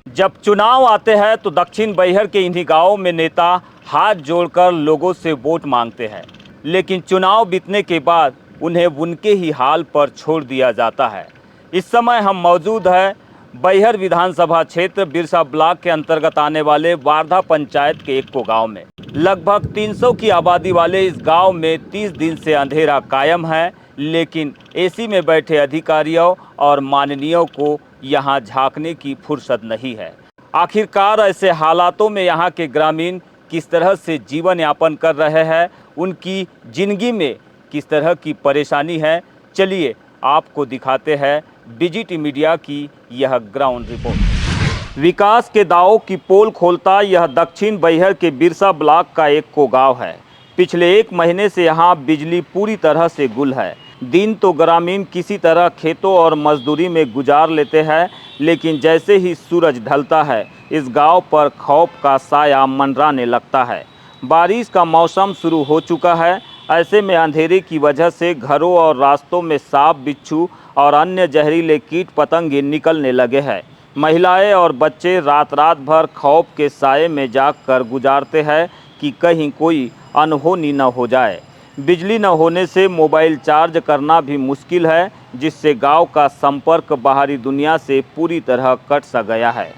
जब चुनाव आते हैं तो दक्षिण बैहर के इन्हीं गांवों में नेता हाथ जोड़कर लोगों से वोट मांगते हैं, लेकिन चुनाव बीतने के बाद उन्हें उनके ही हाल पर छोड़ दिया जाता है। इस समय हम मौजूद हैं बैहर विधानसभा क्षेत्र बिरसा ब्लॉक के अंतर्गत आने वाले वारधा पंचायत के एक्को गांव में। लगभग 300 की आबादी वाले इस गांव में 30 दिन से अंधेरा कायम है, लेकिन एसी में बैठे अधिकारियों और माननीयों को यहाँ झांकने की फुर्सत नहीं है। आखिरकार ऐसे हालातों में यहाँ के ग्रामीण किस तरह से जीवन यापन कर रहे हैं, उनकी जिंदगी में किस तरह की परेशानी है, चलिए आपको दिखाते हैं बीजीटी मीडिया की यह ग्राउंड रिपोर्ट। विकास के दावों की पोल खोलता यह दक्षिण बैहर के बिरसा ब्लॉक का एक्को गाँव है। पिछले 1 महीने से यहाँ बिजली पूरी तरह से गुल है। दिन तो ग्रामीण किसी तरह खेतों और मजदूरी में गुजार लेते हैं, लेकिन जैसे ही सूरज ढलता है इस गांव पर खौफ का साया मंडराने लगता है। बारिश का मौसम शुरू हो चुका है। ऐसे में अंधेरे की वजह से घरों और रास्तों में सांप, बिच्छू और अन्य जहरीले कीट पतंगे निकलने लगे हैं। महिलाएं और बच्चे रात भर खौफ के साये में जागकर गुजारते हैं कि कहीं कोई अनहोनी न हो जाए। बिजली न होने से मोबाइल चार्ज करना भी मुश्किल है, जिससे गांव का संपर्क बाहरी दुनिया से पूरी तरह कट सा गया है।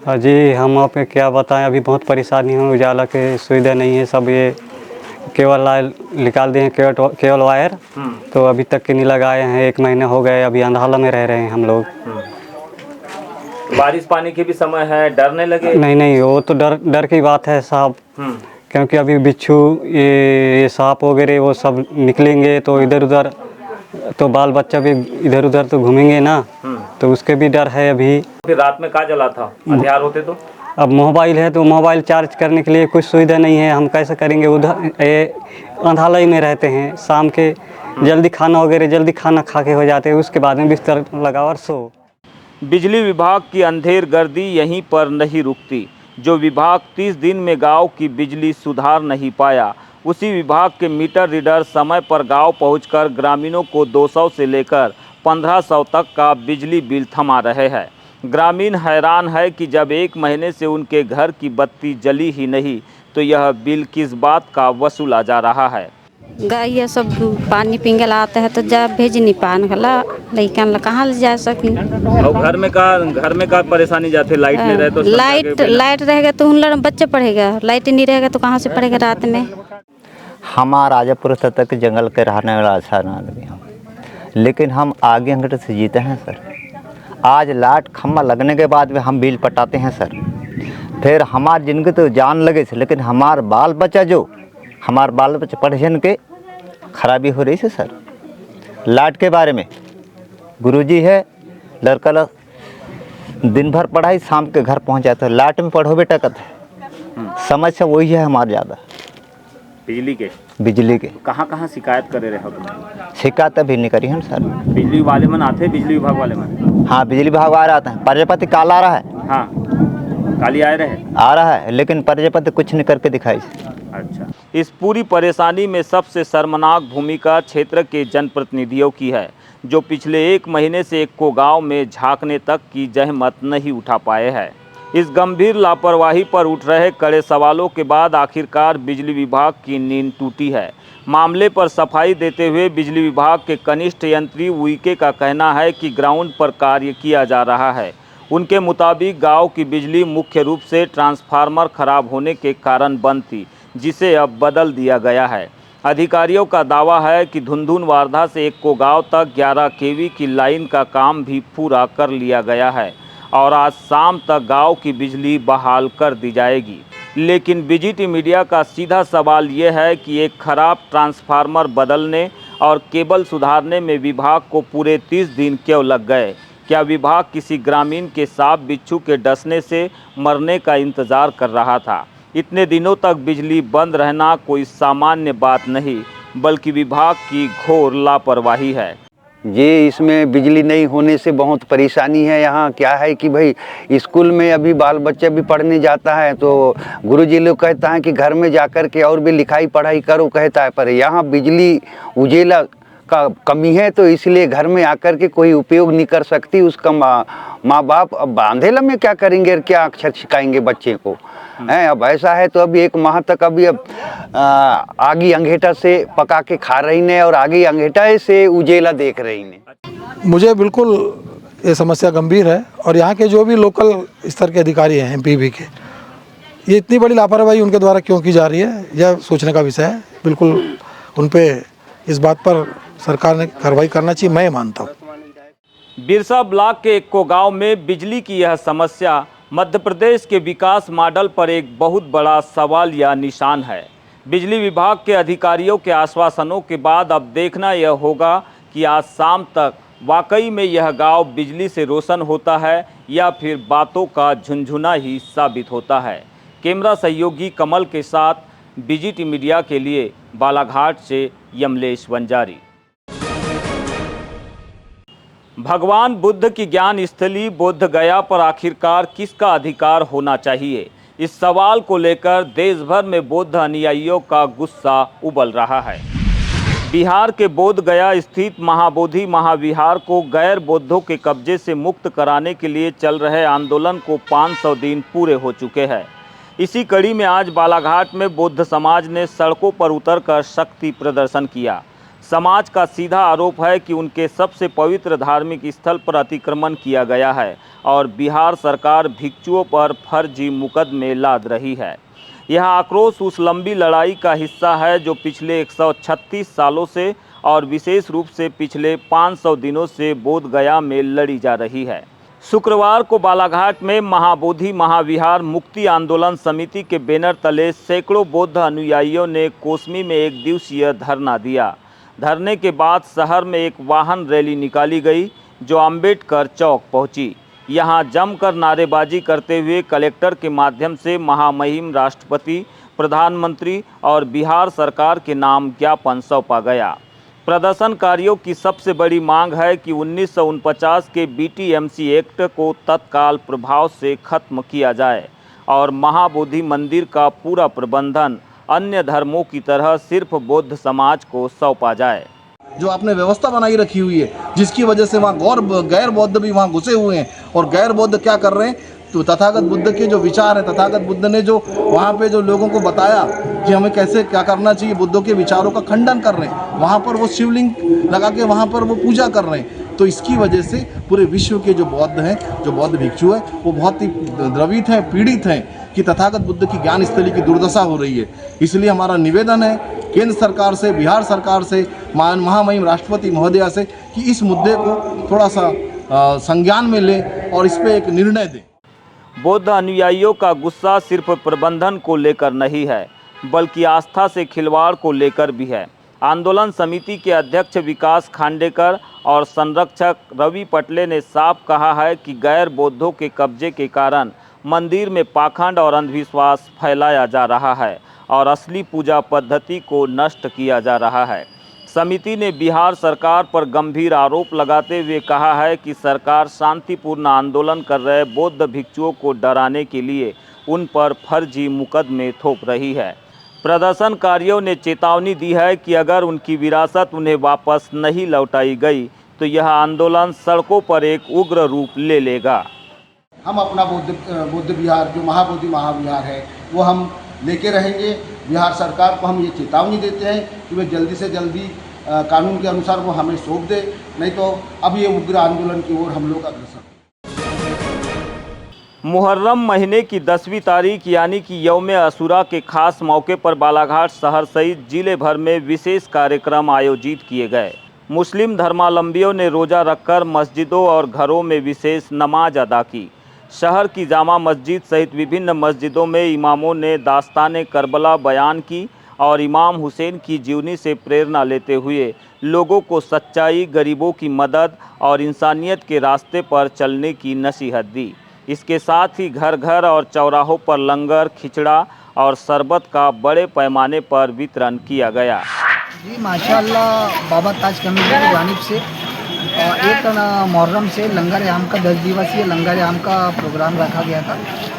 जी, हम आप क्या बताएं, अभी बहुत परेशानी है। उजाला के सुविधा नहीं है, सब ये केवल लाइट निकाल दिए हैं, केवल वायर तो अभी तक के नहीं लगाए हैं। 1 महीना हो गए, अभी अंधाला में रह रहे हैं हम लोग। बारिश पानी के भी समय है, डरने लगे? नहीं, वो तो डर की बात है साहब, क्योंकि अभी बिच्छू ये सांप वगैरह वो सब निकलेंगे तो इधर उधर, तो बाल बच्चा भी इधर उधर तो घूमेंगे ना, तो उसके भी डर है। अभी फिर रात में कहाँ जला था अंधियार होते तो? अब मोबाइल है तो मोबाइल चार्ज करने के लिए कुछ सुविधा नहीं है, हम कैसे करेंगे? उधर अंधालय में रहते हैं, शाम के जल्दी खाना खा के हो जाते हैं, उसके बाद में बिस्तर लगा और सो। बिजली विभाग की अंधेर गर्दी यहीं पर नहीं रुकती। जो विभाग 30 दिन में गांव की बिजली सुधार नहीं पाया, उसी विभाग के मीटर रीडर समय पर गांव पहुंचकर ग्रामीणों को 200 से लेकर 1500 तक का बिजली बिल थमा रहे हैं। ग्रामीण हैरान है कि जब 1 महीने से उनके घर की बत्ती जली ही नहीं, तो यह बिल किस बात का वसूला जा रहा है। गाय सब पानी पीने आता है तो जा भेज नहीं पान गला, लइकन कहाँ ले जा सकी। और घर में का परेशानी जाते? लाइट नहीं रहे तो लाइट रहेगा तो उन लोग बच्चे पढ़ेगा, लाइट नहीं रहेगा तो कहाँ से पढ़ेगा रात में। हमारा राजापुर तक जंगल के रहने वाला आसान आदमी हम, लेकिन हम आगे अंगट से जीते हैं सर। आज लाइट खम्भा लगने के बाद भी हम बिल पटाते हैं सर। फिर हमारी जिंदगी तो जान लगे से, लेकिन हमारे बाल बच्चा पढ़न के खराबी हो रही है सर। लाइट के बारे में गुरुजी है, लड़का दिन भर पढ़ाई, शाम के घर पहुंच जाता है। लाइट में पढ़ो बेटा कहते समस्या वही है हमारे ज़्यादा बिजली के। कहाँ शिकायत करे रहे हो? शिकायत अभी नहीं करी हम सर। बिजली वाले मन आते, बिजली विभाग वाले मन? हाँ, बिजली विभाग वाले आते हैं। प्रजापति काल आ रहा है। हाँ, काली आ रहा है, लेकिन प्रजापति कुछ नहीं करके दिखाई। अच्छा, इस पूरी परेशानी में सबसे शर्मनाक भूमिका क्षेत्र के जनप्रतिनिधियों की है, जो पिछले 1 महीने से एक्को गांव में झांकने तक की जहमत नहीं उठा पाए हैं। इस गंभीर लापरवाही पर उठ रहे कड़े सवालों के बाद आखिरकार बिजली विभाग की नींद टूटी है। मामले पर सफाई देते हुए बिजली विभाग के कनिष्ठ यंत्री उइके का कहना है कि ग्राउंड पर कार्य किया जा रहा है। उनके मुताबिक गांव की बिजली मुख्य रूप से ट्रांसफार्मर खराब होने के कारण बंद थी, जिसे अब बदल दिया गया है। अधिकारियों का दावा है कि धुंधुन वारधा से एक्को गांव तक 11 केवी की लाइन का काम भी पूरा कर लिया गया है और आज शाम तक गांव की बिजली बहाल कर दी जाएगी। लेकिन बीजीटी मीडिया का सीधा सवाल ये है कि एक खराब ट्रांसफार्मर बदलने और केबल सुधारने में विभाग को पूरे 30 दिन क्यों लग गए? क्या विभाग किसी ग्रामीण के सांप बिच्छू के डसने से मरने का इंतज़ार कर रहा था? इतने दिनों तक बिजली बंद रहना कोई सामान्य बात नहीं, बल्कि विभाग की घोर लापरवाही है। ये इसमें बिजली नहीं होने से बहुत परेशानी है। यहाँ क्या है कि भाई स्कूल में अभी बाल बच्चा भी पढ़ने जाता है तो गुरुजी लोग कहता है कि घर में जाकर के और भी लिखाई पढ़ाई करो कहता है, पर यहाँ बिजली उजेला का कमी है, तो इसलिए घर में आकर के कोई उपयोग नहीं कर सकती। उसका माँ बाप अब बांधेला में क्या करेंगे और क्या अक्षर सिखाएंगे बच्चे को हैं। अब ऐसा है तो अभी 1 माह तक अभी अब आगी अंगेठा से पका के खा रही ने और आगी अंगेठा से उजेला देख रही ने। मुझे बिल्कुल ये समस्या गंभीर है और यहाँ के जो भी लोकल स्तर के अधिकारी हैं एमपीवी के, ये इतनी बड़ी लापरवाही उनके द्वारा क्यों की जा रही है, यह सोचने का विषय है। बिल्कुल उन पे इस बात पर सरकार ने कार्रवाई करना चाहिए, मैं मानता हूँ। बिरसा ब्लॉक के एक्को गांव में बिजली की यह समस्या मध्य प्रदेश के विकास मॉडल पर एक बहुत बड़ा सवाल या निशान है। बिजली विभाग के अधिकारियों के आश्वासनों के बाद अब देखना यह होगा कि आज शाम तक वाकई में यह गांव बिजली से रोशन होता है या फिर बातों का झुनझुना ही साबित होता है। कैमरा सहयोगी कमल के साथ बीजीटी मीडिया के लिए बालाघाट से यमलेश वंजारी। भगवान बुद्ध की ज्ञान स्थली बोध गया पर आखिरकार किसका अधिकार होना चाहिए, इस सवाल को लेकर देश भर में बौद्ध अनुयायियों का गुस्सा उबल रहा है। बिहार के बोध गया स्थित महाबोधि महाविहार को गैर बौद्धों के कब्जे से मुक्त कराने के लिए चल रहे आंदोलन को 500 दिन पूरे हो चुके हैं। इसी कड़ी में आज बालाघाट में बौद्ध समाज ने सड़कों पर उतरकर शक्ति प्रदर्शन किया। समाज का सीधा आरोप है कि उनके सबसे पवित्र धार्मिक स्थल पर अतिक्रमण किया गया है और बिहार सरकार भिक्षुओं पर फर्जी मुकदमे लाद रही है। यह आक्रोश उस लंबी लड़ाई का हिस्सा है जो पिछले 136 सालों से और विशेष रूप से पिछले 500 दिनों से बोध गया में लड़ी जा रही है। शुक्रवार को बालाघाट में महाबोधि महाविहार मुक्ति आंदोलन समिति के बैनर तले सैकड़ों बौद्ध अनुयायियों ने कोसमी में 1 दिवसीय धरना दिया। धरने के बाद शहर में एक वाहन रैली निकाली गई जो अंबेडकर चौक पहुंची। यहां जमकर नारेबाजी करते हुए कलेक्टर के माध्यम से महामहिम राष्ट्रपति, प्रधानमंत्री और बिहार सरकार के नाम ज्ञापन सौंपा गया। प्रदर्शनकारियों की सबसे बड़ी मांग है कि 1949 के बीटीएमसी एक्ट को तत्काल प्रभाव से खत्म किया जाए और महाबोधि मंदिर का पूरा प्रबंधन अन्य धर्मों की तरह सिर्फ बौद्ध समाज को सौंपा जाए। जो आपने व्यवस्था बनाई रखी हुई है, जिसकी वजह से वहाँ गैर बौद्ध भी वहाँ घुसे हुए हैं और गैर बौद्ध क्या कर रहे हैं, तो तथागत बुद्ध के जो विचार हैं, तथागत बुद्ध ने जो वहाँ पे जो लोगों को बताया कि हमें कैसे क्या करना चाहिए, बुद्धों के विचारों का खंडन कर रहे हैं। वहाँ पर वो शिवलिंग लगा के वहाँ पर वो पूजा कर रहे हैं। तो इसकी वजह से पूरे विश्व के जो बौद्ध हैं, जो बौद्ध भिक्षु हैं, वो बहुत ही द्रवित हैं, पीड़ित हैं कि तथागत बुद्ध की ज्ञान स्थली की दुर्दशा हो रही है। इसलिए हमारा निवेदन है केंद्र सरकार से, बिहार सरकार से, महामहिम राष्ट्रपति महोदया से कि इस मुद्दे को थोड़ा सा संज्ञान में लें और इस पर एक निर्णय दें। बौद्ध अनुयायियों का गुस्सा सिर्फ प्रबंधन को लेकर नहीं है बल्कि आस्था से खिलवाड़ को लेकर भी है। आंदोलन समिति के अध्यक्ष विकास खांडेकर और संरक्षक रवि पटले ने साफ कहा है कि गैर बौद्धों के कब्जे के कारण मंदिर में पाखंड और अंधविश्वास फैलाया जा रहा है और असली पूजा पद्धति को नष्ट किया जा रहा है। समिति ने बिहार सरकार पर गंभीर आरोप लगाते हुए कहा है कि सरकार शांतिपूर्ण आंदोलन कर रहे बौद्ध भिक्षुओं को डराने के लिए उन पर फर्जी मुकदमे थोप रही है। प्रदर्शनकारियों ने चेतावनी दी है कि अगर उनकी विरासत उन्हें वापस नहीं लौटाई गई तो यह आंदोलन सड़कों पर एक उग्र रूप ले लेगा। हम अपना बौद्ध विहार जो महाबोधि महाविहार है वो हम लेके रहेंगे। बिहार सरकार को हम ये चेतावनी देते हैं कि वे जल्दी से जल्दी कानून के अनुसार वो हमें सौंप दे, नहीं तो अब ये उग्र आंदोलन की ओर हम लोग अग्रसर। मुहर्रम महीने की 10वीं तारीख यानी कि यौम अशूरा के खास मौके पर बालाघाट शहर सहित जिले भर में विशेष कार्यक्रम आयोजित किए गए। मुस्लिम धर्मावलंबियों ने रोज़ा रखकर मस्जिदों और घरों में विशेष नमाज अदा की। शहर की जामा मस्जिद सहित विभिन्न मस्जिदों में इमामों ने दास्तान करबला बयान की और इमाम हुसैन की जीवनी से प्रेरणा लेते हुए लोगों को सच्चाई, गरीबों की मदद और इंसानियत के रास्ते पर चलने की नसीहत दी। इसके साथ ही घर घर और चौराहों पर लंगर, खिचड़ा और शरबत का बड़े पैमाने पर वितरण किया गया। जी माशाअल्लाह, बाबा ताज कमेटी की जानिब से एक मुहर्रम से लंगर आम का 10 दिवसीय लंगर आम का प्रोग्राम रखा गया था,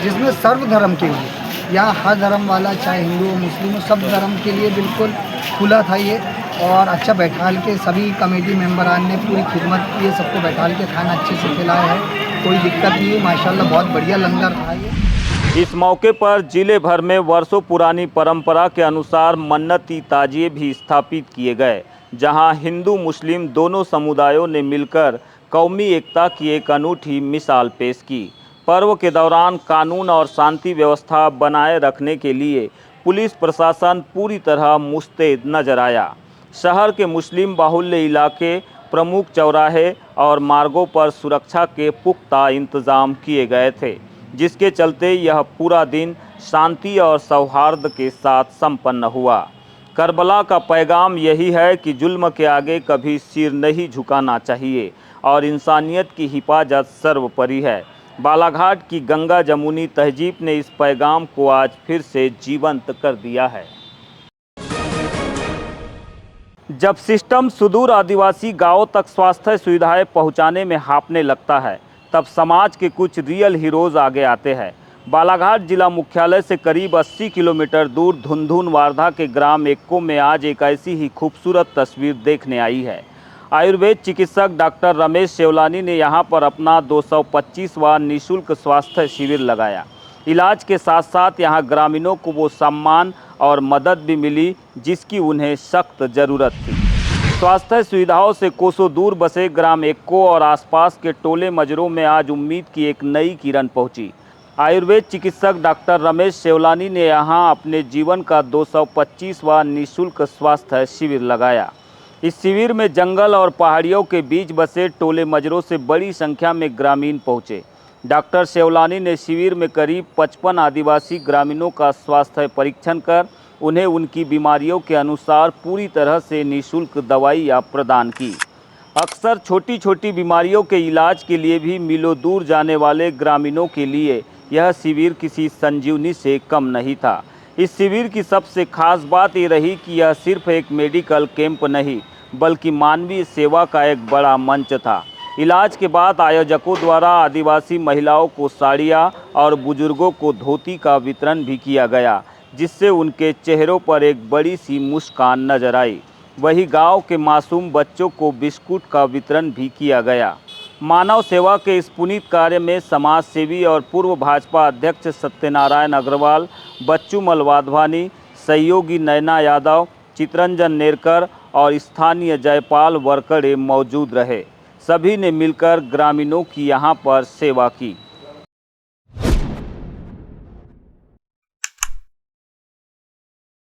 जिसमें सर्व धर्म के लिए, यहाँ हर धर्म वाला चाहे हिंदू हो मुस्लिम हो, सब धर्म के लिए बिल्कुल खुला था ये। और अच्छा बैठाल के सभी कमेटी मेंबरान ने पूरी खिदमत की है, सबको बैठाल के खाना अच्छे से खिलाया है, कोई दिक्कत नहीं है। माशाल्लाह बहुत बढ़िया लंगर था ये। इस मौके पर जिले भर में वर्षों पुरानी परंपरा के अनुसार मन्नती ताजिए भी स्थापित किए गए, जहां हिंदू मुस्लिम दोनों समुदायों ने मिलकर कौमी एकता की एक अनूठी मिसाल पेश की। पर्व के दौरान कानून और शांति व्यवस्था बनाए रखने के लिए पुलिस प्रशासन पूरी तरह मुस्तैद नजर आया। शहर के मुस्लिम बाहुल्य इलाके, प्रमुख चौराहे और मार्गों पर सुरक्षा के पुख्ता इंतजाम किए गए थे, जिसके चलते यह पूरा दिन शांति और सौहार्द के साथ संपन्न हुआ। करबला का पैगाम यही है कि जुल्म के आगे कभी सिर नहीं झुकाना चाहिए और इंसानियत की हिफाजत सर्वोपरि है। बालाघाट की गंगा जमुनी तहजीब ने इस पैगाम को आज फिर से जीवंत कर दिया है। जब सिस्टम सुदूर आदिवासी गांवों तक स्वास्थ्य सुविधाएं पहुंचाने में हांफने लगता है, तब समाज के कुछ रियल हीरोज आगे आते हैं। बालाघाट जिला मुख्यालय से करीब 80 किलोमीटर दूर धुंधुन वारधा के ग्राम एक्को में आज एक ऐसी ही खूबसूरत तस्वीर देखने आई है। आयुर्वेद चिकित्सक डॉक्टर रमेश सेवलानी ने यहां पर अपना 225वां निःशुल्क स्वास्थ्य शिविर लगाया। इलाज के साथ साथ यहां ग्रामीणों को वो सम्मान और मदद भी मिली जिसकी उन्हें सख्त ज़रूरत थी। स्वास्थ्य सुविधाओं से कोसों दूर बसे ग्राम एक्को और आसपास के टोले मजरों में आज उम्मीद की एक नई किरण पहुंची। आयुर्वेद चिकित्सक डॉक्टर रमेश सेवलानी ने यहां अपने जीवन का 225वां निःशुल्क स्वास्थ्य शिविर लगाया। इस शिविर में जंगल और पहाड़ियों के बीच बसे टोले मजरों से बड़ी संख्या में ग्रामीण पहुंचे। डॉक्टर सेवलानी ने शिविर में करीब 55 आदिवासी ग्रामीणों का स्वास्थ्य परीक्षण कर उन्हें उनकी बीमारियों के अनुसार पूरी तरह से निःशुल्क दवाइयाँ प्रदान की। अक्सर छोटी छोटी बीमारियों के इलाज के लिए भी मीलों दूर जाने वाले ग्रामीणों के लिए यह शिविर किसी संजीवनी से कम नहीं था। इस शिविर की सबसे खास बात ये रही कि यह सिर्फ एक मेडिकल कैंप नहीं बल्कि मानवीय सेवा का एक बड़ा मंच था। इलाज के बाद आयोजकों द्वारा आदिवासी महिलाओं को साड़ियाँ और बुजुर्गों को धोती का वितरण भी किया गया, जिससे उनके चेहरों पर एक बड़ी सी मुस्कान नजर आई। वहीं गांव के मासूम बच्चों को बिस्कुट का वितरण भी किया गया। मानव सेवा के इस पुनीत कार्य में समाज सेवी और पूर्व भाजपा अध्यक्ष सत्यनारायण अग्रवाल, बच्चूमल वाधवानी, सहयोगी नैना यादव, चितरंजन नेरकर और स्थानीय जयपाल वरकड़े मौजूद रहे। सभी ने मिलकर ग्रामीणों की यहां पर सेवा की।